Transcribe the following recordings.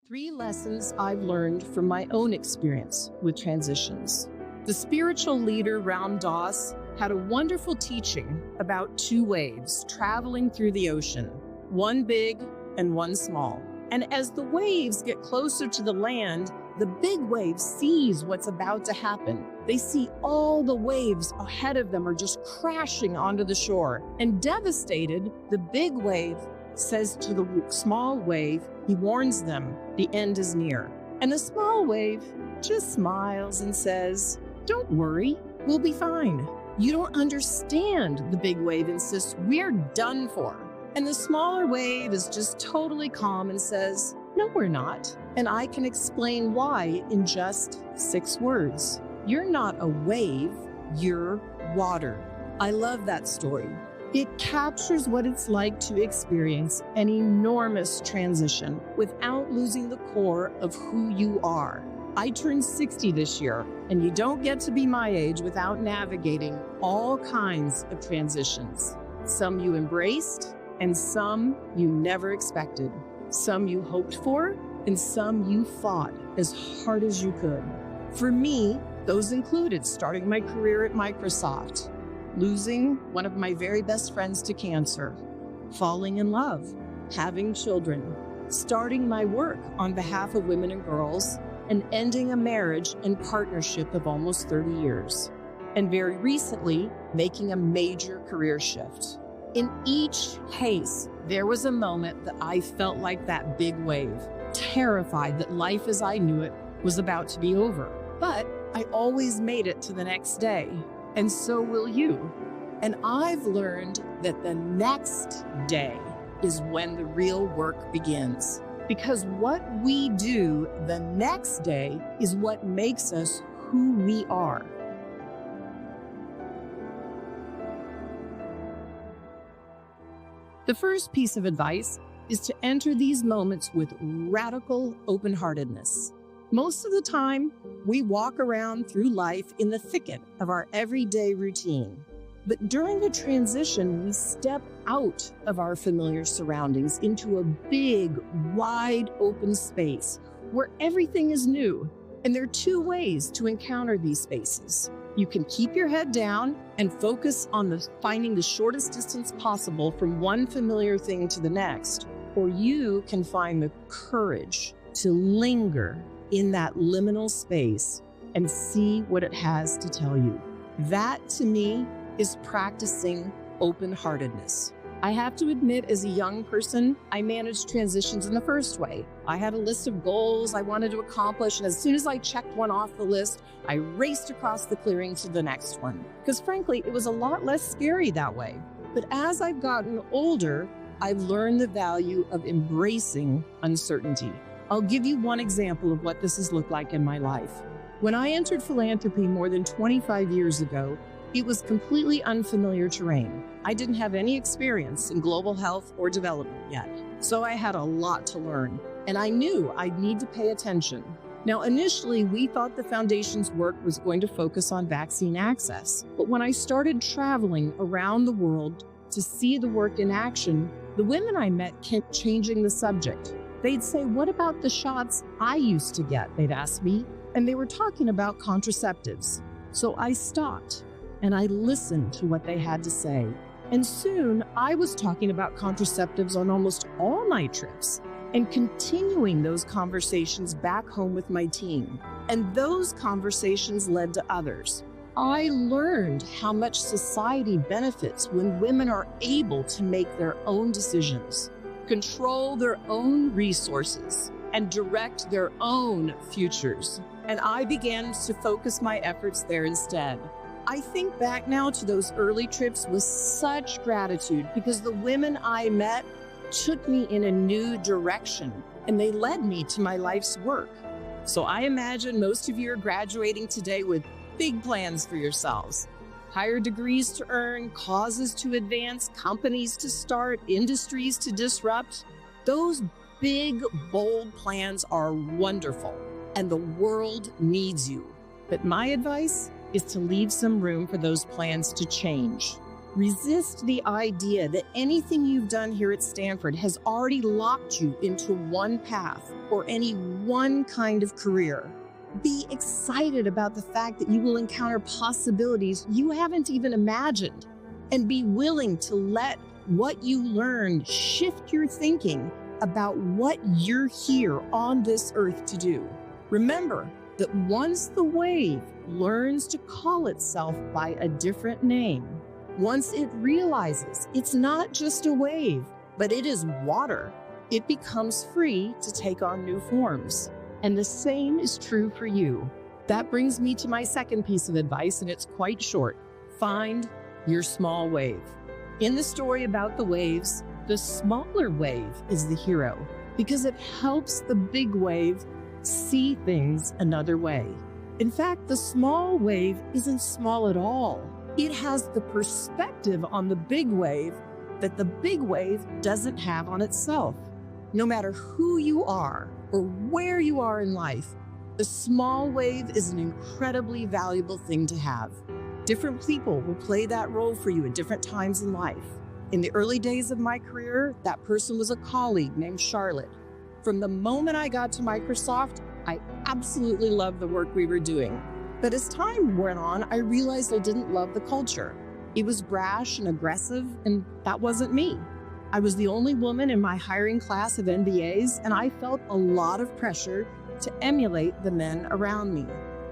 3 lessons I've learned from my own experience with transitions. The spiritual leader Ram Dass had a wonderful teaching about 2 waves traveling through the ocean, one big and one small. And as the waves get closer to the land, the big wave sees what's about to happen. They see all the waves ahead of them are just crashing onto the shore. And devastated, the big wave says to the small wave, he warns them, the end is near. And the small wave just smiles and says, don't worry, we'll be fine. You don't understand, the big wave insists, we're done for. And the smaller wave is just totally calm and says, no, we're not. And I can explain why in just 6 words. You're not a wave, you're water. I love that story. It captures what it's like to experience an enormous transition without losing the core of who you are. I turned 60 this year, and you don't get to be my age without navigating all kinds of transitions. Some you embraced, and some you never expected. Some you hoped for, and some you fought as hard as you could. For me, those included starting my career at Microsoft, losing one of my very best friends to cancer, falling in love, having children, starting my work on behalf of women and girls, and ending a marriage and partnership of almost 30 years. And very recently, making a major career shift. In each case, there was a moment that I felt like that big wave, terrified that life as I knew it was about to be over. But I always made it to the next day. And so will you. And I've learned that the next day is when the real work begins. Because what we do the next day is what makes us who we are. The first piece of advice is to enter these moments with radical open-heartedness. Most of the time, we walk around through life in the thicket of our everyday routine. But during the transition, we step out of our familiar surroundings into a big, wide open space where everything is new. And there are 2 ways to encounter these spaces. You can keep your head down and focus on finding the shortest distance possible from one familiar thing to the next, or you can find the courage to linger in that liminal space and see what it has to tell you. That, to me, is practicing open-heartedness. I have to admit, as a young person, I managed transitions in the first way. I had a list of goals I wanted to accomplish, and as soon as I checked one off the list, I raced across the clearing to the next one. Because frankly, it was a lot less scary that way. But as I've gotten older, I've learned the value of embracing uncertainty. I'll give you one example of what this has looked like in my life. When I entered philanthropy more than 25 years ago, it was completely unfamiliar terrain. I didn't have any experience in global health or development yet, so I had a lot to learn, and I knew I'd need to pay attention. Now, initially, we thought the foundation's work was going to focus on vaccine access, but when I started traveling around the world to see the work in action, the women I met kept changing the subject. They'd say, what about the shots I used to get? They'd ask me, and they were talking about contraceptives. So I stopped and I listened to what they had to say. And soon I was talking about contraceptives on almost all my trips and continuing those conversations back home with my team. And those conversations led to others. I learned how much society benefits when women are able to make their own decisions, control their own resources, and direct their own futures. And I began to focus my efforts there instead. I think back now to those early trips with such gratitude because the women I met took me in a new direction and they led me to my life's work. So I imagine most of you are graduating today with big plans for yourselves. Higher degrees to earn, causes to advance, companies to start, industries to disrupt. Those big, bold plans are wonderful, and the world needs you. But my advice is to leave some room for those plans to change. Resist the idea that anything you've done here at Stanford has already locked you into one path or any one kind of career. Be excited about the fact that you will encounter possibilities you haven't even imagined, and be willing to let what you learn shift your thinking about what you're here on this earth to do. Remember that once the wave learns to call itself by a different name, once it realizes it's not just a wave, but it is water, it becomes free to take on new forms. And the same is true for you. That brings me to my second piece of advice, and it's quite short. Find your small wave. In the story about the waves, the smaller wave is the hero because it helps the big wave see things another way. In fact, the small wave isn't small at all. It has the perspective on the big wave that the big wave doesn't have on itself. No matter who you are or where you are in life, the small wave is an incredibly valuable thing to have. Different people will play that role for you at different times in life. In the early days of my career, that person was a colleague named Charlotte. From the moment I got to Microsoft, I absolutely loved the work we were doing. But as time went on, I realized I didn't love the culture. It was brash and aggressive, and that wasn't me. I was the only woman in my hiring class of MBAs, and I felt a lot of pressure to emulate the men around me.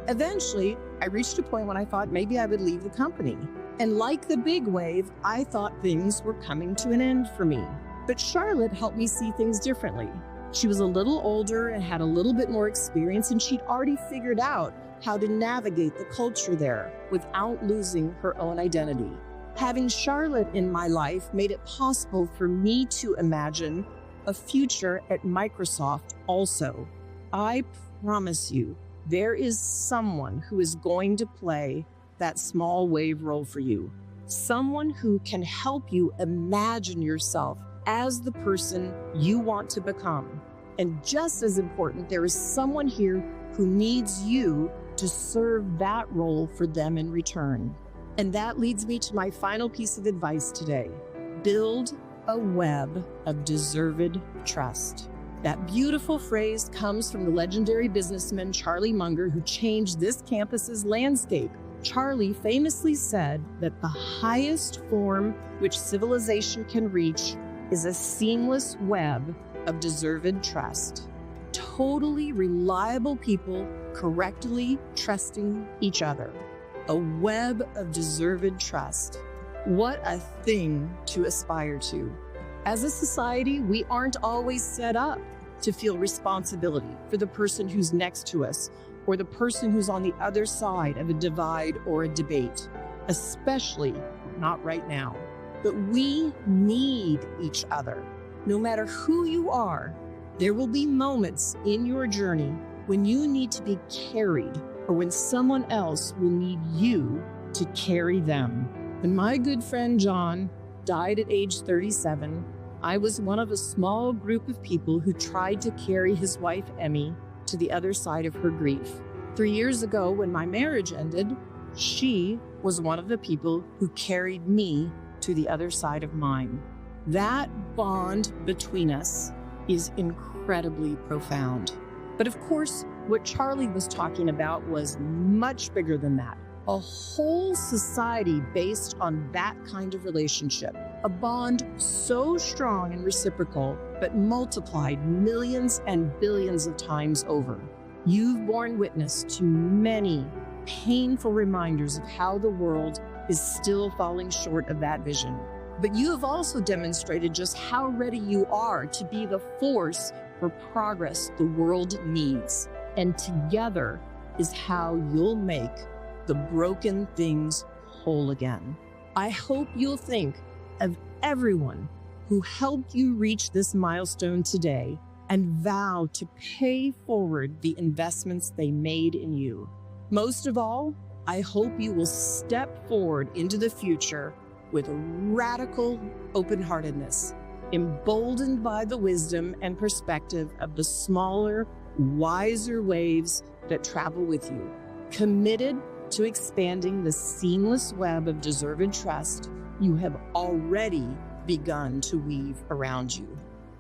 Eventually, I reached a point when I thought maybe I would leave the company. And like the big wave, I thought things were coming to an end for me. But Charlotte helped me see things differently. She was a little older and had a little bit more experience, and she'd already figured out how to navigate the culture there without losing her own identity. Having Charlotte in my life made it possible for me to imagine a future at Microsoft also. I promise you, there is someone who is going to play that small wave role for you. Someone who can help you imagine yourself as the person you want to become. And just as important, there is someone here who needs you to serve that role for them in return. And that leads me to my final piece of advice today. Build a web of deserved trust. That beautiful phrase comes from the legendary businessman Charlie Munger, who changed this campus's landscape. Charlie famously said that the highest form which civilization can reach is a seamless web of deserved trust. Totally reliable people correctly trusting each other. A web of deserved trust. What a thing to aspire to. As a society, we aren't always set up to feel responsibility for the person who's next to us or the person who's on the other side of a divide or a debate, especially not right now. But we need each other. No matter who you are, there will be moments in your journey when you need to be carried or when someone else will need you to carry them. When my good friend John died at age 37, I was one of a small group of people who tried to carry his wife, Emmy, to the other side of her grief. 3 years ago, when my marriage ended, she was one of the people who carried me to the other side of mine. That bond between us is incredibly profound. But of course, what Charlie was talking about was much bigger than that. A whole society based on that kind of relationship. A bond so strong and reciprocal, but multiplied millions and billions of times over. You've borne witness to many painful reminders of how the world is still falling short of that vision. But you have also demonstrated just how ready you are to be the force for progress the world needs. And together is how you'll make the broken things whole again. I hope you'll think of everyone who helped you reach this milestone today and vow to pay forward the investments they made in you. Most of all, I hope you will step forward into the future with radical open-heartedness, emboldened by the wisdom and perspective of the smaller, wiser waves that travel with you, committed to expanding the seamless web of deserved trust you have already begun to weave around you.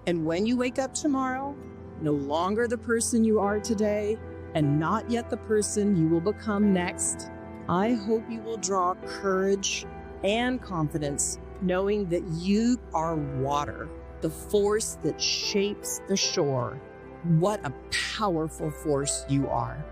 And when you wake up tomorrow, no longer the person you are today, and not yet the person you will become next, I hope you will draw courage and confidence, knowing that you are water, the force that shapes the shore. What a powerful force you are.